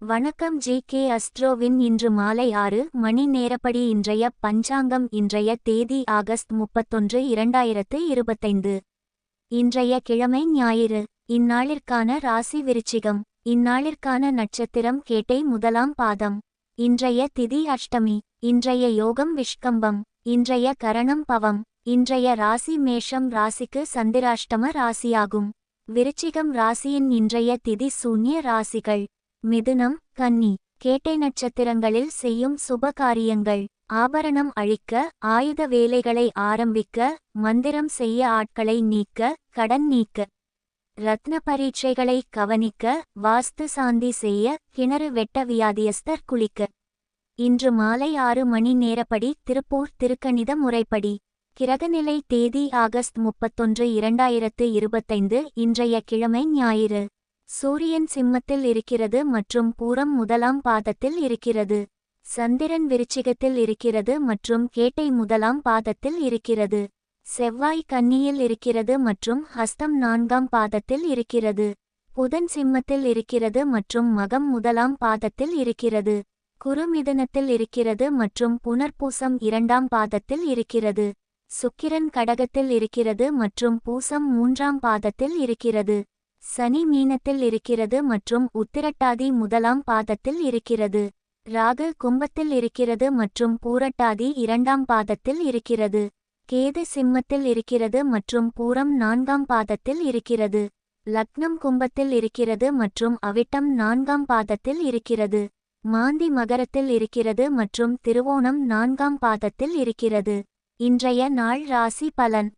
வணக்கம் ஜி.கே. அஸ்ட்ரோவின் இன்று மாலை 6 மணி நேரப்படி இன்றைய பஞ்சாங்கம். இன்றைய தேதி ஆகஸ்ட் 31, 2025. இன்றைய கிழமை ஞாயிறு. இந்நாளிற்கான ராசி விருச்சிகம். இந்நாளிற்கான நட்சத்திரம் கேட்டை முதலாம் பாதம். இன்றைய திதி அஷ்டமி. இன்றைய யோகம் விஷ்கம்பம். இன்றைய கரணம் பவம். இன்றைய ராசி மேஷம் ராசிக்கு சந்திராஷ்டம ராசியாகும். விருச்சிகம் ராசியின் இன்றைய திதி சூன்ய ராசிகள்: மிதுனம், கன்னி. கேட்டை நட்சத்திரங்களில் செய்யும் சுப காரியங்கள்: ஆபரணம் அழிக்க, ஆயுத வேலைகளை ஆரம்பிக்க, மந்திரம் செய்ய, ஆட்களை நீக்க, கடன் நீக்க, ரத்ன பரீட்சைகளை கவனிக்க, வாஸ்து சாந்தி செய்ய, கிணறு வெட்ட, வியாதியஸ்தர் குளிக்க. இன்று மாலை 6 மணி நேரப்படி திருப்பூர் திருக்கணித முறைப்படி. கிரகநிலை தேதி ஆகஸ்ட் 31, 2025. இன்றைய கிழமை ஞாயிறு. சூரியன் சிம்மத்தில் இருக்கிறது மற்றும் பூரம் முதலாம் பாதத்தில் இருக்கிறது. சந்திரன் விருச்சிகத்தில் இருக்கிறது மற்றும் கேட்டை முதலாம் பாதத்தில் இருக்கிறது. செவ்வாய் கன்னியில் இருக்கிறது மற்றும் ஹஸ்தம் 4ஆம் பாதத்தில் இருக்கிறது. புதன் சிம்மத்தில் இருக்கிறது மற்றும் மகம் முதலாம் பாதத்தில் இருக்கிறது. குரு மிதுனத்தில் இருக்கிறது மற்றும் புனர்பூசம் 2ஆம் பாதத்தில் இருக்கிறது. சுக்கிரன் கடகத்தில் இருக்கிறது மற்றும் பூசம் 3ஆம் பாதத்தில் இருக்கிறது. சனி மீனத்தில் இருக்கிறது மற்றும் உத்திரட்டாதி முதலாம் பாதத்தில் இருக்கிறது. ராகு கும்பத்தில் இருக்கிறது மற்றும் பூரட்டாதி 2ஆம் பாதத்தில் இருக்கிறது. கேது சிம்மத்தில் இருக்கிறது மற்றும் பூரம் 4ஆம் பாதத்தில் இருக்கிறது. லக்னம் கும்பத்தில் இருக்கிறது மற்றும் அவிட்டம் 4ஆம் பாதத்தில் இருக்கிறது. மாந்தி மகரத்தில் இருக்கிறது மற்றும் திருவோணம் 4ஆம் பாதத்தில் இருக்கிறது. இன்றைய நாள் ராசி பலன்.